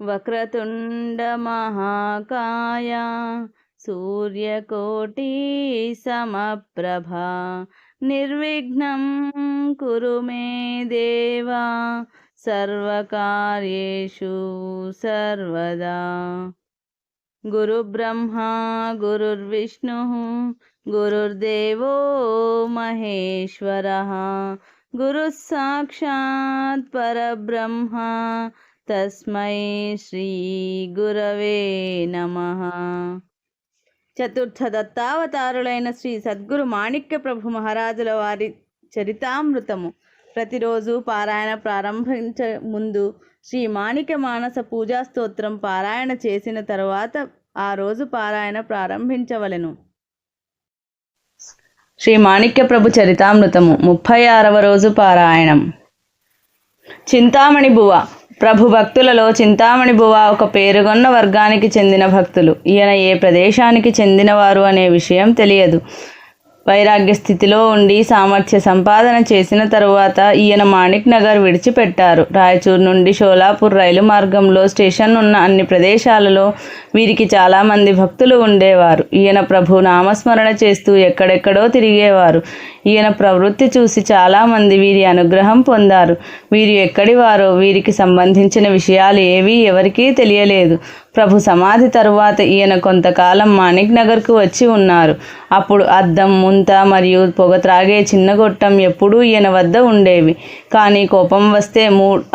వక్రతుండ మహాకాయ సూర్యకోటి సమప్రభా నిర్విఘ్నం కురు మే దేవా సర్వకార్యేషు సర్వదా. గురుబ్రహ్మా గురుర్విష్ణుః గురుర్దేవో మహేశ్వరః గురుః సాక్షాత్ పరబ్రహ్మ తస్మై శ్రీ గురవే నమః. చతుర్థ దత్తావతారులైన శ్రీ సద్గురు మాణిక్య ప్రభు మహారాజుల వారి చరితామృతము ప్రతిరోజు పారాయణ ప్రారంభించే ముందు శ్రీ మాణిక్య మానస పూజా స్తోత్రం పారాయణ చేసిన తరువాత ఆ రోజు పారాయణ ప్రారంభించవలెను. శ్రీ మాణిక్య ప్రభు చరితామృతము 36వ రోజు పారాయణం. చింతామణి బువ. ప్రభు భక్తులలో చింతామణి బువ ఒక పేరుగొన్న వర్గానికి చెందిన భక్తులు. ఈయన ఏ ప్రదేశానికి చెందినవారు అనే విషయం తెలియదు. వైరాగ్య స్థితిలో ఉండి సామర్థ్య సంపాదన చేసిన తరువాత ఈయన మాణిక్ నగర్ విడిచిపెట్టారు. రాయచూర్ నుండి షోలాపూర్ రైలు మార్గంలో స్టేషన్ ఉన్న అన్ని ప్రదేశాలలో వీరికి చాలామంది భక్తులు ఉండేవారు. ఈయన ప్రభు నామస్మరణ చేస్తూ ఎక్కడెక్కడో తిరిగేవారు. ఈయన ప్రవృత్తి చూసి చాలామంది వీరి అనుగ్రహం పొందారు. వీరు ఎక్కడివారో వీరికి సంబంధించిన విషయాలు ఏవీ ఎవరికీ తెలియలేదు. ప్రభు సమాధి తరువాత ఈయన కొంతకాలం మాణిక్ నగర్కు వచ్చి ఉన్నారు. అప్పుడు అద్దం, ముంత మరియు పొగ త్రాగే చిన్న గొట్టం ఎప్పుడూ ఈయన వద్ద ఉండేవి. కానీ కోపం వస్తే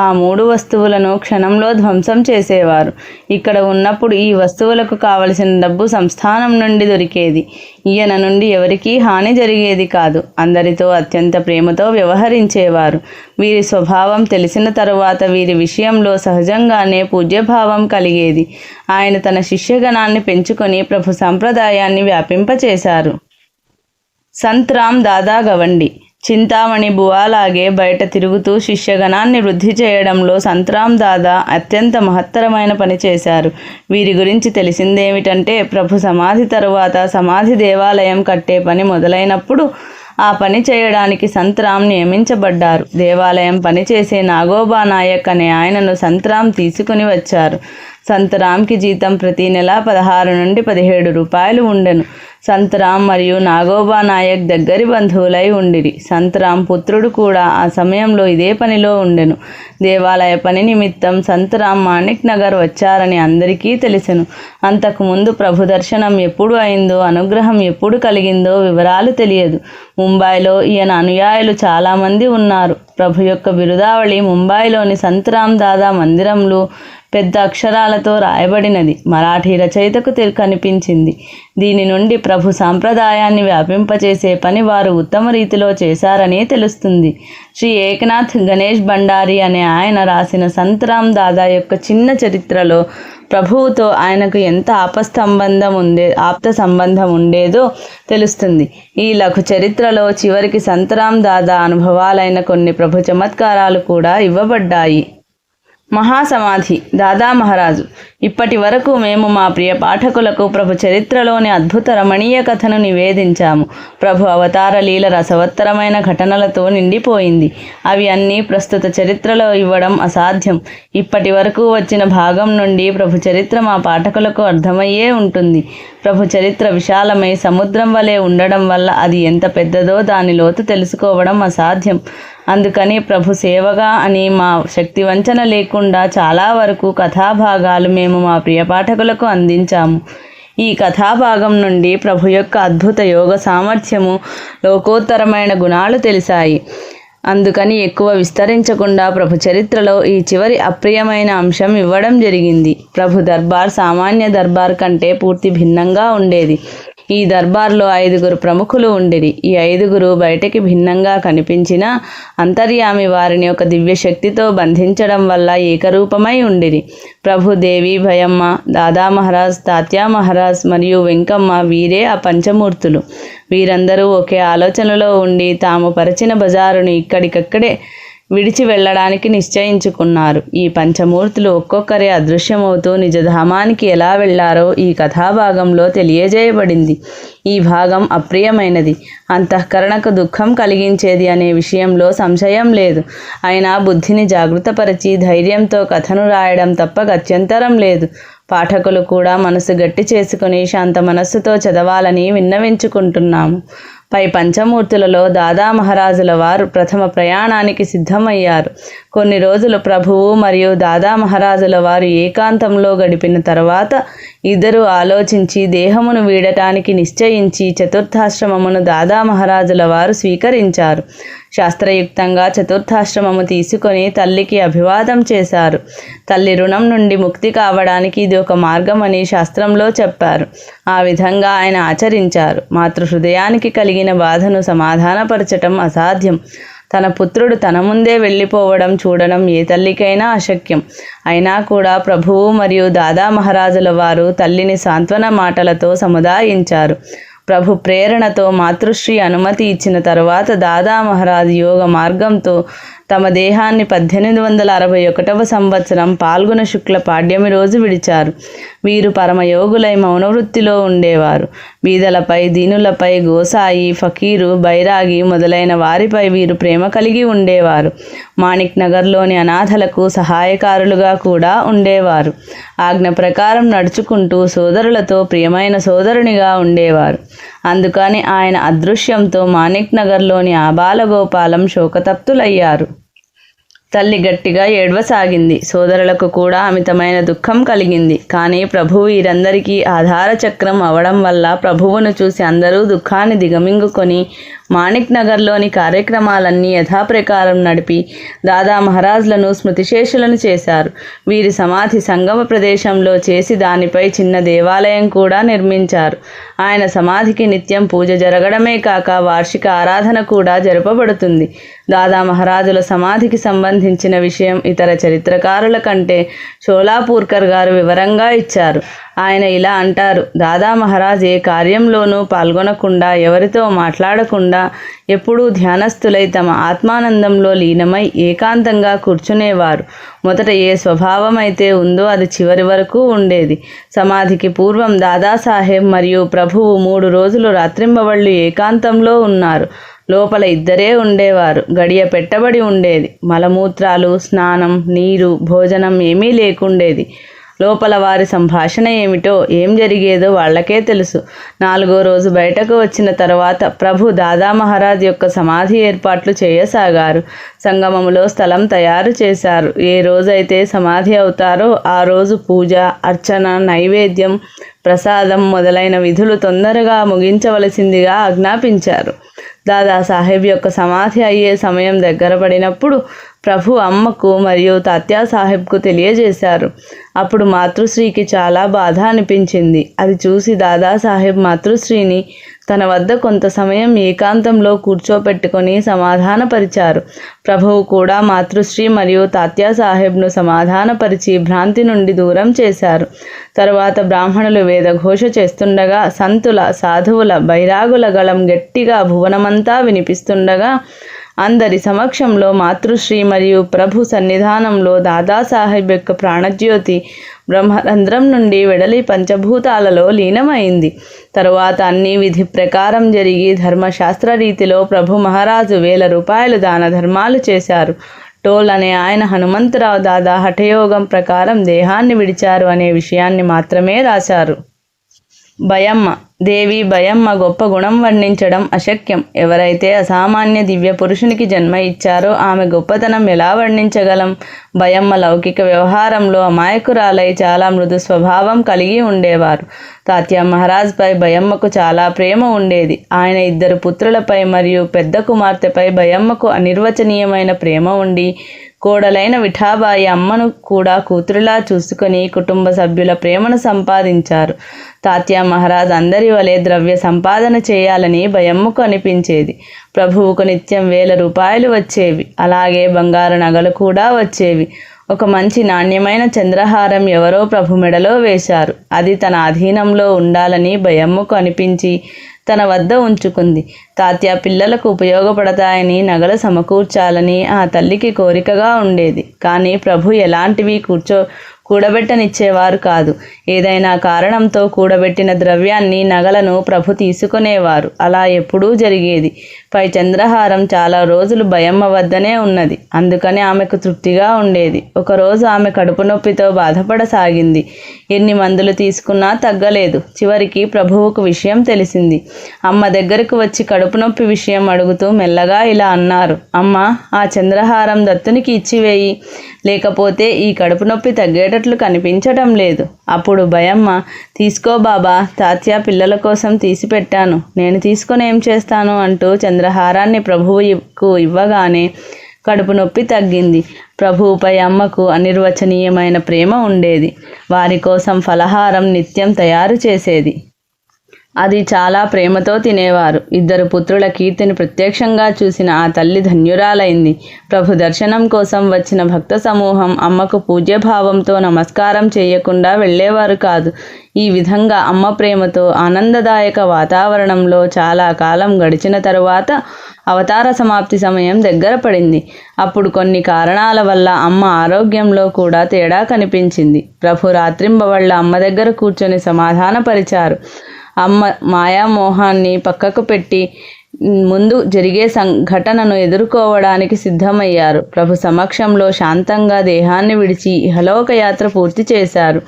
ఆ మూడు వస్తువులను క్షణంలో ధ్వంసం చేసేవారు. ఇక్కడ ఉన్నప్పుడు ఈ వస్తువులకు కావలసిన డబ్బు సంస్థానం నుండి దొరికేది. ఈయన నుండి ఎవరికీ హాని జరిగేది కాదు. అందరితో అత్యంత ప్రేమతో వ్యవహరించేవారు. వీరి స్వభావం తెలిసిన తరువాత వీరి విషయంలో సహజంగానే పూజ్యభావం కలిగేది. ఆయన తన శిష్యగణాన్ని పెంచుకొని ప్రభు సంప్రదాయాన్ని వ్యాపింపచేశారు. సంత్ రామ్ దాదా గవండి. చింతామణి బువాలాగే బయట తిరుగుతూ శిష్యగణాన్ని వృద్ధి చేయడంలో సంతరామ్ దాదా అత్యంత మహత్తరమైన పని చేశారు. వీరి గురించి తెలిసిందేమిటంటే ప్రభు సమాధి తరువాత సమాధి దేవాలయం కట్టే పని మొదలైనప్పుడు ఆ పని చేయడానికి సంతరామ్ నియమించబడ్డారు. దేవాలయం పనిచేసే నాగోబా నాయక్ అనే ఆయనను సంతరామ్ తీసుకుని వచ్చారు. సంతరామ్కి జీతం ప్రతి నెల 16 నుండి 17 రూపాయలు ఉండెను. సంతరామ్ మరియు నాగోబా నాయక్ దగ్గరి బంధువులై ఉండిరి. సంతరామ్ పుత్రుడు కూడా ఆ సమయంలో ఇదే పనిలో ఉండెను. దేవాలయ పని నిమిత్తం సంతరామ్ మాణిక్ నగర్ వచ్చారని అందరికీ తెలిసెను. అంతకుముందు ప్రభు దర్శనం ఎప్పుడు అయిందో, అనుగ్రహం ఎప్పుడు కలిగిందో వివరాలు తెలియదు. ముంబైలో ఈయన అనుయాయులు చాలామంది ఉన్నారు. ప్రభు యొక్క బిరుదావళి ముంబైలోని సంతరామ్ దాదా మందిరంలో పెద్ద అక్షరాలతో రాయబడినది. మరాఠీ రచయితకు కనిపించింది. దీని నుండి ప్రభు సాంప్రదాయాన్ని వ్యాపింపచేసే పని వారు ఉత్తమ రీతిలో చేశారని తెలుస్తుంది. శ్రీ ఏకనాథ్ గణేష్ భండారి అనే ఆయన రాసిన సంతరామ్ దాదా యొక్క చిన్న చరిత్రలో ప్రభువుతో ఆయనకు ఎంత ఆప్త సంబంధం ఉండేదో తెలుస్తుంది. ఈ లఘు చరిత్రలో చివరికి సంతరామ్ దాదా అనుభవాలైన కొన్ని ప్రభు చమత్కారాలు కూడా ఇవ్వబడ్డాయి. మహాసమాధి. దాదా మహారాజు. ఇప్పటి వరకు మేము మా ప్రియ పాఠకులకు ప్రభు చరిత్రలోని అద్భుత రమణీయ కథను నివేదించాము. ప్రభు అవతార లీల రసవత్తరమైన ఘటనలతో నిండిపోయింది. అవి అన్నీ ప్రస్తుత చరిత్రలో ఇవ్వడం అసాధ్యం. ఇప్పటి వరకు వచ్చిన భాగం నుండి ప్రభు చరిత్ర మా పాఠకులకు అర్థమయ్యే ఉంటుంది. ప్రభు చరిత్ర విశాలమై సముద్రం వలె ఉండడం వల్ల అది ఎంత పెద్దదో దాని లోతు తెలుసుకోవడం అసాధ్యం. అందుకని ప్రభు సేవగా అని మా శక్తి వంచన లేకుండా చాలా వరకు కథాభాగాలు మేము మా ప్రియ పాఠకులకు అందించాము. ఈ కథాభాగం నుండి ప్రభు యొక్క అద్భుత యోగ సామర్థ్యము, లోకోత్తరమైన గుణాలు తెలిసాయి. అందుకని ఎక్కువ విస్తరించకుండా ప్రభు చరిత్రలో ఈ చివరి అప్రియమైన అంశం ఇవ్వడం జరిగింది. ప్రభు దర్బార్ సామాన్య దర్బార్ కంటే పూర్తి భిన్నంగా ఉండేది. ఈ దర్బార్లో 5 ప్రముఖులు ఉండిరి. ఈ 5 బయటికి భిన్నంగా కనిపించినా అంతర్యామి వారిని ఒక దివ్య శక్తితో బంధించడం వల్ల ఏకరూపమై ఉండిరి. ప్రభు, దేవి, భయమ్మ, దాదా మహారాజ్, తాత్యా మహారాజ్ మరియు వెంకమ్మ వీరే ఆ పంచమూర్తులు. వీరందరూ ఒకే ఆలోచనలో ఉండి తాము పరిచిన బజారుని ఇక్కడికక్కడే విడిచి వెళ్ళడానికి నిశ్చయించుకున్నారు. ఈ పంచమూర్తులు ఒక్కొక్కరే అదృశ్యమవుతూ నిజధామానికి ఎలా వెళ్లారో ఈ కథాభాగంలో తెలియజేయబడింది. ఈ భాగం అప్రియమైనది, అంతఃకరణకు దుఃఖం కలిగించేది అనే విషయంలో సంశయం లేదు. అయినా బుద్ధిని జాగృతపరిచి ధైర్యంతో కథను రాయడం తప్ప గత్యంతరం లేదు. పాఠకులు కూడా మనసు గట్టి చేసుకుని శాంత మనస్సుతో చదవాలని విన్నవించుకుంటున్నాము. పై పంచమూర్తులలో దాదా మహారాజుల వారు ప్రథమ ప్రయాణానికి సిద్ధమయ్యారు. కొన్ని రోజులు ప్రభువు మరియు దాదా మహారాజుల వారు ఏకాంతంలో గడిపిన తర్వాత ఇద్దరు ఆలోచించి దేహమును వీడటానికి నిశ్చయించి చతుర్థాశ్రమమును దాదా మహారాజుల వారు స్వీకరించారు. శాస్త్రయుక్తంగా చతుర్థాశ్రమము తీసుకొని తల్లికి అభివాదం చేశారు. తల్లి రుణం నుండి ముక్తి కావడానికి ఇది ఒక మార్గమని శాస్త్రంలో చెప్పారు. ఆ విధంగా ఆయన ఆచరించారు. మాతృహృదయానికి కలిగిన బాధను సమాధానపరచటం అసాధ్యం. తన పుత్రుడు తన ముందే వెళ్ళిపోవడం చూడడం ఏ తల్లికైనా అశక్యం. అయినా కూడా ప్రభువు మరియు దాదా మహారాజుల వారు తల్లిని సాంత్వన మాటలతో సముదాయించారు. ప్రభు ప్రేరణతో మాతృశ్రీ అనుమతి ఇచ్చిన తరువాత దాదా మహారాజ్ యోగ మార్గంతో తమ దేహాన్ని 1861 సంవత్సరం పాల్గొన శుక్ల పాడ్యమి రోజు విడిచారు. వీరు పరమయోగులై మౌనవృత్తిలో ఉండేవారు. బీదలపై, దీనులపై, గోసాయి, ఫకీరు, బైరాగి మొదలైన వారిపై వీరు ప్రేమ కలిగి ఉండేవారు. మాణిక్ నగర్లోని అనాథలకు సహాయకారులుగా కూడా ఉండేవారు. ఆజ్ఞ ప్రకారం నడుచుకుంటూ సోదరులతో ప్రియమైన సోదరునిగా ఉండేవారు. అందుకని ఆయన అదృశ్యంతో మాణిక్ నగర్లోని ఆబాలగోపాలం శోకతప్తులయ్యారు. తల్లి గట్టిగా ఏడవసాగింది. సోదరులకు కూడా అమితమైన దుఃఖం కలిగింది. కానీ ప్రభువు వీరందరికీ ఆధార చక్రం అవడం వల్ల ప్రభువును చూసి అందరూ దుఃఖాన్ని దిగమింగుకొని మాణిక్ నగర్లోని కార్యక్రమాలన్నీ యథాప్రకారం నడిపి దాదా మహారాజ్లను స్మృతిశేషులను చేశారు. వీరి సమాధి సంగమ ప్రదేశంలో చేసి దానిపై చిన్న దేవాలయం కూడా నిర్మించారు. ఆయన సమాధికి నిత్యం పూజ జరగడమే కాక వార్షిక ఆరాధన కూడా జరపబడుతుంది. దాదా మహారాజుల సమాధికి సంబంధించిన విషయం ఇతర చరిత్రకారుల కంటే షోలాపూర్కర్ గారు వివరంగా ఇచ్చారు. ఆయన ఇలా అంటారు: దాదా మహారాజ్ ఏ కార్యంలోనూ పాల్గొనకుండా, ఎవరితో మాట్లాడకుండా, ఎప్పుడూ ధ్యానస్థులై తమ ఆత్మానందంలో లీనమై ఏకాంతంగా కూర్చునేవారు. మొదట ఏ స్వభావం అయితే ఉందో అది చివరి వరకు ఉండేది. సమాధికి పూర్వం దాదాసాహెబ్ మరియు ప్రభువు 3 రోజులు రాత్రింబవళ్ళు ఏకాంతంలో ఉన్నారు. లోపల ఇద్దరే ఉండేవారు. గడియ పెట్టబడి ఉండేది. మలమూత్రాలు, స్నానం, నీరు, భోజనం ఏమీ లేకుండేది. లోపల వారి సంభాషణ ఏమిటో, ఏం జరిగేదో వాళ్లకే తెలుసు. 4వ రోజు బయటకు వచ్చిన తర్వాత ప్రభు దాదా మహారాజ్ యొక్క సమాధి ఏర్పాట్లు చేయసాగారు. సంగమములో స్థలం తయారు చేశారు. ఏ రోజైతే సమాధి అవుతారో ఆ రోజు పూజ, అర్చన, నైవేద్యం, ప్రసాదం మొదలైన విధులు తొందరగా ముగించవలసిందిగా ఆజ్ఞాపించారు. దాదాసాహెబ్ యొక్క సమాధి అయ్యే సమయం దగ్గర పడినప్పుడు ప్రభు అమ్మకు మరియు తాత్యాసాహెబ్కు తెలియజేశారు. అప్పుడు మాతృశ్రీకి చాలా బాధ అనిపించింది. అది చూసి దాదాసాహెబ్ మాతృశ్రీని తన వద్ద కొంత సమయం ఏకాంతంలో కూర్చోపెట్టుకొని సమాధానపరిచారు. ప్రభువు కూడా మాతృశ్రీ మరియు తాత్యాసాహెబ్ను సమాధానపరిచి భ్రాంతి నుండి దూరం చేశారు. తరువాత బ్రాహ్మణులు వేదఘోష చేస్తుండగా, సంతుల, సాధువుల, బైరాగుల గళం గట్టిగా భువనమంతా వినిపిస్తుండగా అందరి సమక్షంలో మాతృశ్రీ మరియు ప్రభు సన్నిధానంలో దాదాసాహెబ్ యొక్క ప్రాణజ్యోతి బ్రహ్మరంధ్రం నుండి వెడలి పంచభూతాలలో లీనమైంది. తరువాత అన్ని విధి ప్రకారం జరిగి ధర్మశాస్త్ర రీతిలో ప్రభు మహారాజు 1000 రూపాయలు దాన ధర్మాలు చేశారు. టోల్ అనే ఆయన హనుమంతరావు దాదా హఠయోగం ప్రకారం దేహాన్ని విడిచారు అనే విషయాన్ని మాత్రమే రాశారు. భయమ్మ దేవి భయమ్మ గొప్ప గుణం వర్ణించడం అశక్యం. ఎవరైతే అసామాన్య దివ్య పురుషునికి జన్మ ఇచ్చారో ఆమె గొప్పతనం ఎలా వర్ణించగలం? భయమ్మ లౌకిక వ్యవహారంలో అమాయకురాలై చాలా మృదు స్వభావం కలిగి ఉండేవారు. తాత్యా మహారాజ్పై భయమ్మకు చాలా ప్రేమ ఉండేది. ఆయన 2 పుత్రులపై మరియు పెద్ద కుమార్తెపై భయమ్మకు అనిర్వచనీయమైన ప్రేమ ఉండి కోడలైన విఠాబాయి అమ్మను కూడా కూతురిలా చూసుకొని కుటుంబ సభ్యుల ప్రేమను సంపాదించారు. తాత్యా మహారాజ్ అందరి వలె ద్రవ్య సంపాదన చేయాలని భయమ్మకు అనిపించేది. ప్రభువుకు నిత్యం 1000 రూపాయలు వచ్చేవి. అలాగే బంగారు నగలు కూడా వచ్చేవి. ఒక మంచి నాణ్యమైన చంద్రహారం ఎవరో ప్రభు మెడలో వేశారు. అది తన అధీనంలో ఉండాలని భయమ్మకు అనిపించి తన వద్ద ఉంచుకుంది. తాత్యా పిల్లలకు ఉపయోగపడతాయని నగలు సమకూర్చాలని ఆ తల్లికి కోరికగా ఉండేది. కానీ ప్రభు ఎలాంటివి కూడబెట్టనిచ్చేవారు కాదు. ఏదైనా కారణంతో కూడబెట్టిన ద్రవ్యాన్ని, నగలను ప్రభు తీసుకునేవారు. అలా ఎప్పుడూ జరిగేది. పై చంద్రహారం చాలా రోజులు భయమ్మ వద్దనే ఉన్నది. అందుకని ఆమెకు తృప్తిగా ఉండేది. ఒకరోజు ఆమె కడుపు నొప్పితో బాధపడసాగింది. ఎన్ని మందులు తీసుకున్నా తగ్గలేదు. చివరికి ప్రభువుకు విషయం తెలిసింది. అమ్మ దగ్గరకు వచ్చి కడుపు నొప్పి విషయం అడుగుతూ మెల్లగా ఇలా అన్నారు: అమ్మ, ఆ చంద్రహారం దత్తునికి ఇచ్చివేయి, లేకపోతే ఈ కడుపు నొప్పి తగ్గేటట్లు కనిపించటం లేదు. అప్పుడు భయమ్మ, తీసుకో బాబా, తాత్యా పిల్లల కోసం తీసి పెట్టాను, నేను తీసుకొని ఏం చేస్తాను అంటూ చంద్రహారాన్ని ప్రభువుకు ఇవ్వగానే కడుపు నొప్పి తగ్గింది. ప్రభువుపై అమ్మకు అనిర్వచనీయమైన ప్రేమ ఉండేది. వారి కోసం ఫలహారం నిత్యం తయారు చేసేది. అది చాలా ప్రేమతో తినేవారు. 2 పుత్రుల కీర్తిని ప్రత్యక్షంగా చూసిన ఆ తల్లి ధన్యురాలైంది. ప్రభు దర్శనం కోసం వచ్చిన భక్త సమూహం అమ్మకు పూజ్యభావంతో నమస్కారం చేయకుండా వెళ్ళేవారు కాదు. ఈ విధంగా అమ్మ ప్రేమతో ఆనందదాయక వాతావరణంలో చాలా కాలం గడిచిన తరువాత అవతార సమాప్తి సమయం దగ్గర పడింది. అప్పుడు కొన్ని కారణాల వల్ల అమ్మ ఆరోగ్యంలో కూడా తేడా కనిపించింది. ప్రభు రాత్రింబవళ్ళ అమ్మ దగ్గర కూర్చొని సమాధానపరిచారు. అమ్మ మాయామోహాన్ని పక్కకు పెట్టి ముందు జరిగే సంఘటనను ఎదుర్కోవడానికి సిద్ధమయ్యారు. ప్రభు సమక్షంలో శాంతంగా దేహాన్ని విడిచి ఇహలోక యాత్ర పూర్తి చేశారు.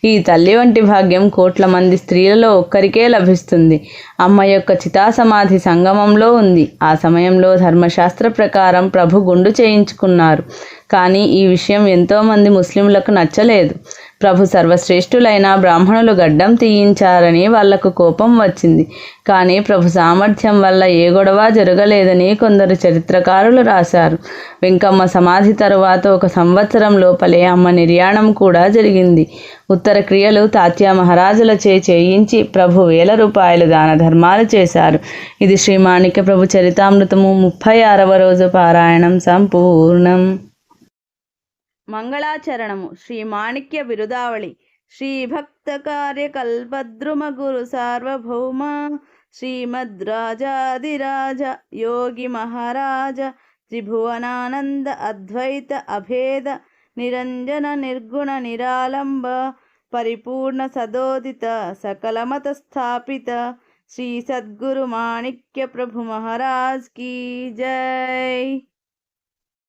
ఈ తల్లి వంటి భాగ్యం కోట్ల మంది స్త్రీలలో ఒక్కరికే లభిస్తుంది. అమ్మ యొక్క చితాసమాధి సంగమంలో ఉంది. ఆ సమయంలో ధర్మశాస్త్ర ప్రకారం ప్రభు గుండు చేయించుకున్నారు. కానీ ఈ విషయం ఎంతోమంది ముస్లింలకు నచ్చలేదు. ప్రభు సర్వశ్రేష్ఠులైన బ్రాహ్మణులు గడ్డం తీయించారని వాళ్లకు కోపం వచ్చింది. కానీ ప్రభు సామర్థ్యం వల్ల ఏ గొడవ జరగలేదని కొందరు చరిత్రకారులు రాశారు. వెంకమ్మ సమాధి తరువాత 1 సంవత్సరం లోపలే అమ్మ నిర్యాణం కూడా జరిగింది. ఉత్తర క్రియలు తాత్యా మహారాజులచే చేయించి ప్రభు వేల రూపాయలు దాన ధర్మాలు చేశారు. ఇది శ్రీ మాణిక్య ప్రభు చరితామృతము 36వ రోజు పారాయణం సంపూర్ణం. మంగళాచరణము. శ్రీ మాణిక్య బిరుదావళి. శ్రీ భక్త కార్యకల్పద్రుమ గురు సార్వభౌమ శ్రీమద్రాజాదిరాజ యోగి మహారాజ త్రిభువనానంద అద్వైత అభేద నిరంజన నిర్గుణ నిరాలంబ పరిపూర్ణ సదోదిత సకలమత స్థాపిత శ్రీ సద్గురు మాణిక్య ప్రభు మహారాజ్ కీ జై.